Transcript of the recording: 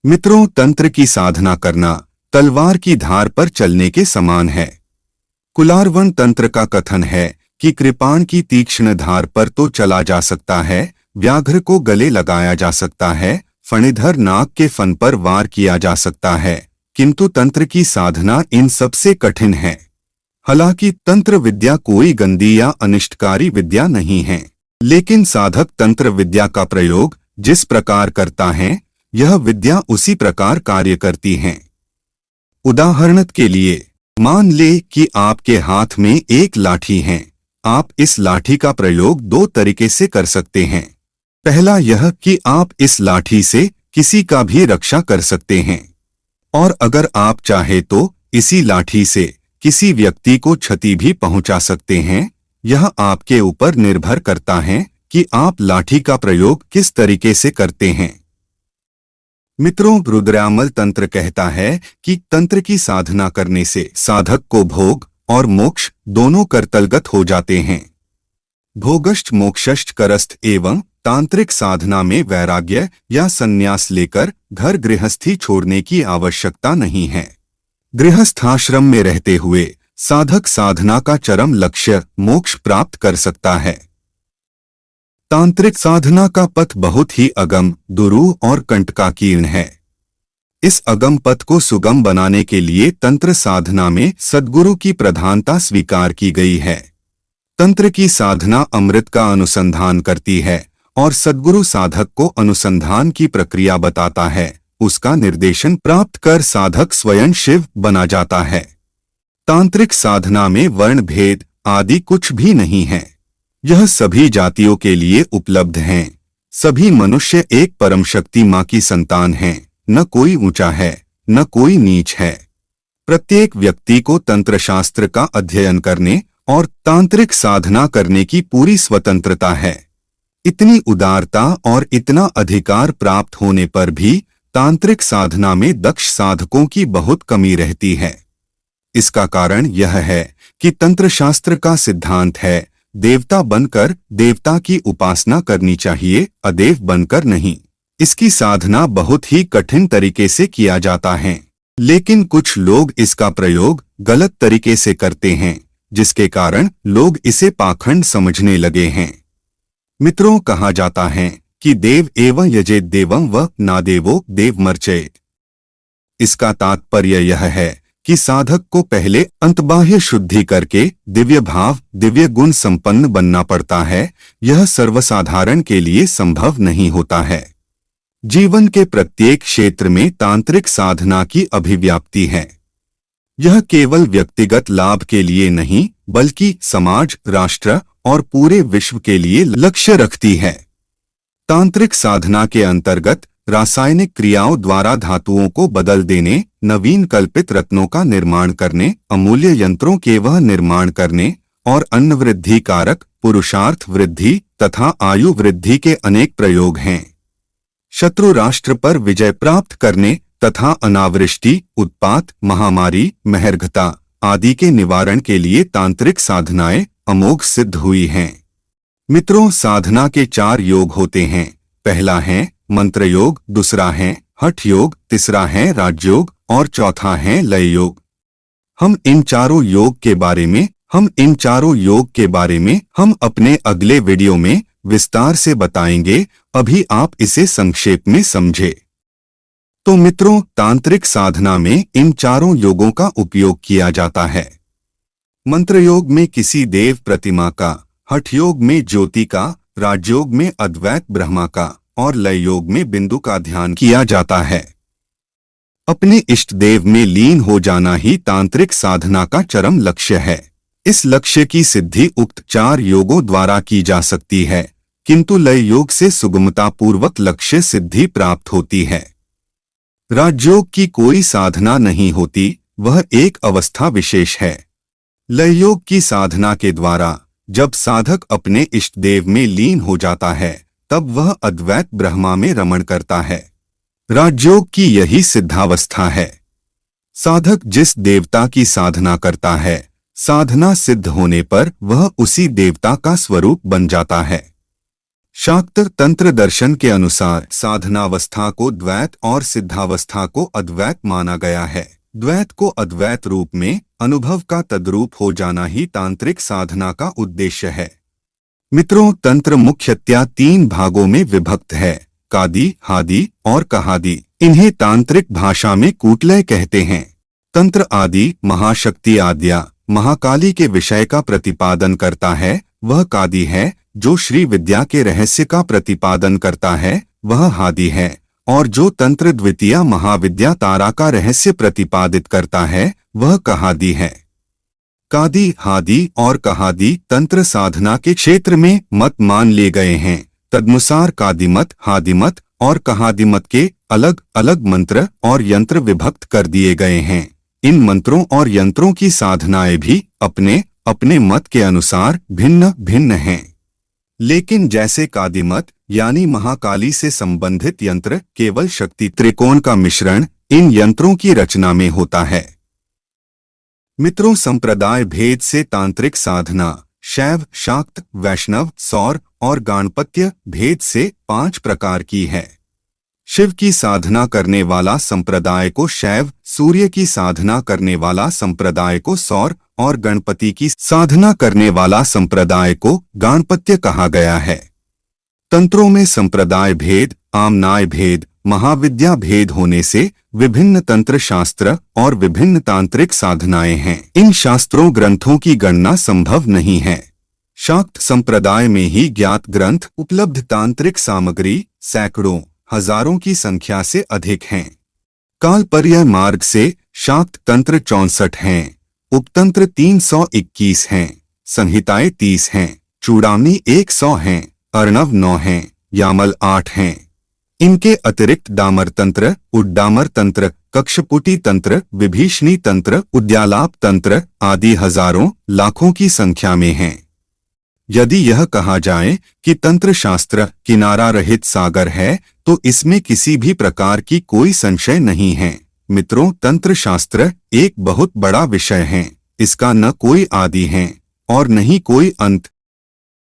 मित्रों, तंत्र की साधना करना तलवार की धार पर चलने के समान है। कुलारवन तंत्र का कथन है कि कृपाण की तीक्ष्ण धार पर तो चला जा सकता है, व्याघ्र को गले लगाया जा सकता है, फणिधर नाग के फन पर वार किया जा सकता है, किंतु तंत्र की साधना इन सबसे कठिन है। हालांकि तंत्र विद्या कोई गंदी या अनिष्टकारी विद्या नहीं है, लेकिन साधक तंत्र विद्या का प्रयोग जिस प्रकार करता है, यह विद्या उसी प्रकार कार्य करती है। उदाहरण के लिए मान ले कि आपके हाथ में एक लाठी है। आप इस लाठी का प्रयोग दो तरीके से कर सकते हैं। पहला यह कि आप इस लाठी से किसी का भी रक्षा कर सकते हैं, और अगर आप चाहे तो इसी लाठी से किसी व्यक्ति को क्षति भी पहुंचा सकते हैं। यह आपके ऊपर निर्भर करता है कि आप लाठी का प्रयोग किस तरीके से करते हैं। मित्रों, रुद्रामल तंत्र कहता है कि तंत्र की साधना करने से साधक को भोग और मोक्ष दोनों करतलगत हो जाते हैं। भोगश्च मोक्षश्च करस्थ एवं तांत्रिक साधना में वैराग्य या संन्यास लेकर घर गृहस्थी छोड़ने की आवश्यकता नहीं है। गृहस्थाश्रम में रहते हुए साधक साधना का चरम लक्ष्य मोक्ष प्राप्त कर सकता है। तांत्रिक साधना का पथ बहुत ही अगम, दुरूह और कंटकाकीर्ण है। इस अगम पथ को सुगम बनाने के लिए तंत्र साधना में सद्गुरु की प्रधानता स्वीकार की गई है। तंत्र की साधना अमृत का अनुसंधान करती है और सद्गुरु साधक को अनुसंधान की प्रक्रिया बताता है। उसका निर्देशन प्राप्त कर साधक स्वयं शिव बना जाता है। तांत्रिक साधना में वर्ण भेद आदि कुछ भी नहीं है। यह सभी जातियों के लिए उपलब्ध हैं। सभी मनुष्य एक परम शक्ति माँ की संतान हैं। न कोई ऊंचा है, न कोई नीच है। प्रत्येक व्यक्ति को तंत्र शास्त्र का अध्ययन करने और तांत्रिक साधना करने की पूरी स्वतंत्रता है। इतनी उदारता और इतना अधिकार प्राप्त होने पर भी तांत्रिक साधना में दक्ष साधकों की बहुत कमी रहती है। इसका कारण यह है कि तंत्र शास्त्र का सिद्धांत है, देवता बनकर देवता की उपासना करनी चाहिए, अदेव बनकर नहीं। इसकी साधना बहुत ही कठिन तरीके से किया जाता है, लेकिन कुछ लोग इसका प्रयोग गलत तरीके से करते हैं, जिसके कारण लोग इसे पाखंड समझने लगे हैं। मित्रों, कहा जाता है कि देव एवं यजेत देवं व नादेवो देव मर्चेत। इसका तात्पर्य यह है कि साधक को पहले अंतबाह्य शुद्धि करके दिव्य भाव दिव्य गुण संपन्न बनना पड़ता है। यह सर्वसाधारण के लिए संभव नहीं होता है। जीवन के प्रत्येक क्षेत्र में तांत्रिक साधना की अभिव्याप्ति है। यह केवल व्यक्तिगत लाभ के लिए नहीं, बल्कि समाज, राष्ट्र और पूरे विश्व के लिए लक्ष्य रखती है। तांत्रिक साधना के अंतर्गत रासायनिक क्रियाओं द्वारा धातुओं को बदल देने, नवीन कल्पित रत्नों का निर्माण करने, अमूल्य यंत्रों के वह निर्माण करने और अन्न वृद्धि कारक, पुरुषार्थ वृद्धि तथा आयु वृद्धि के अनेक प्रयोग हैं। शत्रु राष्ट्र पर विजय प्राप्त करने तथा अनावृष्टि, उत्पात, महामारी, महर्घता आदि के निवारण के लिए तांत्रिक साधनाएं अमोघ सिद्ध हुई हैं। मित्रों, साधना के 4 योग होते हैं। पहला है मंत्र योग, दूसरा है हठ योग, तीसरा है राजयोग और चौथा है लय योग। हम इन चारों योग के बारे में हम अपने अगले वीडियो में विस्तार से बताएंगे। अभी आप इसे संक्षेप में समझे। तो मित्रों, तांत्रिक साधना में इन चारों योगों का उपयोग किया जाता है। मंत्र योग में किसी देव प्रतिमा का, हठ योग में ज्योति का, राजयोग में अद्वैत ब्रह्मा का और लय योग में बिंदु का ध्यान किया जाता है। अपने इष्ट देव में लीन हो जाना ही तांत्रिक साधना का चरम लक्ष्य है। इस लक्ष्य की सिद्धि उक्त 4 योगों द्वारा की जा सकती है, किंतु लय योग से सुगमता पूर्वक लक्ष्य सिद्धि प्राप्त होती है। राजयोग की कोई साधना नहीं होती, वह एक अवस्था विशेष है। लय योग की साधना के द्वारा जब साधक अपने इष्ट देव में लीन हो जाता है, तब वह अद्वैत ब्रह्मा में रमण करता है। राजयोग की यही सिद्धावस्था है। साधक जिस देवता की साधना करता है, साधना सिद्ध होने पर वह उसी देवता का स्वरूप बन जाता है। शाक्त तंत्र दर्शन के अनुसार साधनावस्था को द्वैत और सिद्धावस्था को अद्वैत माना गया है। द्वैत को अद्वैत रूप में अनुभव का तद्रूप हो जाना ही तांत्रिक साधना का उद्देश्य है। मित्रों, तंत्र मुख्यतया 3 भागों में विभक्त है, कादी, हादी और कहादी। इन्हें तांत्रिक भाषा में कूटलय कहते हैं। तंत्र आदि महाशक्ति आद्या महाकाली के विषय का प्रतिपादन करता है, वह कादी है। जो श्री विद्या के रहस्य का प्रतिपादन करता है, वह हादी है। और जो तंत्र द्वितीय महाविद्या तारा का रहस्य प्रतिपादित करता है, वह कहादी है। कादी, हादी और कहादी तंत्र साधना के क्षेत्र में मत मान लिए गए हैं। तदनुसार कादिमत, हादिमत और कहादिमत के अलग अलग मंत्र और यंत्र विभक्त कर दिए गए हैं। इन मंत्रों और यंत्रों की साधनाएं भी अपने अपने मत के अनुसार भिन्न भिन्न हैं। लेकिन जैसे कादिमत यानी महाकाली से संबंधित यंत्र केवल शक्ति त्रिकोण का मिश्रण इन यंत्रों की रचना में होता है। मित्रों, संप्रदाय भेद से तांत्रिक साधना शैव, शाक्त, वैष्णव, सौर और गाणपत्य भेद से 5 प्रकार की है। शिव की साधना करने वाला संप्रदाय को शैव, सूर्य की साधना करने वाला संप्रदाय को सौर और गणपति की साधना करने वाला संप्रदाय को गाणपत्य कहा गया है। तंत्रों में संप्रदाय भेद, आमनाय भेद, महाविद्या भेद होने से विभिन्न तंत्र शास्त्र और विभिन्न तांत्रिक साधनाएं हैं। इन शास्त्रों ग्रंथों की गणना संभव नहीं है। शाक्त संप्रदाय में ही ज्ञात ग्रंथ उपलब्ध तांत्रिक सामग्री सैकड़ों हजारों की संख्या से अधिक हैं। कालपर्याय मार्ग से शाक्त तंत्र 64 हैं, उपतंत्र 321 हैं, संहिताएं 30 हैं, चूड़ामणि 100 हैं, अर्णव 9 हैं, यामल 8 हैं। इनके अतिरिक्त डामर तंत्र, उड्डामर तंत्र, कक्षपुटी तंत्र, विभीषणी तंत्र, उद्यालाप तंत्र आदि हजारों लाखों की संख्या में हैं। यदि यह कहा जाए कि तंत्र शास्त्र किनारा रहित सागर है, तो इसमें किसी भी प्रकार की कोई संशय नहीं है। मित्रों, तंत्र शास्त्र एक बहुत बड़ा विषय है। इसका न कोई आदि है और न ही कोई अंत।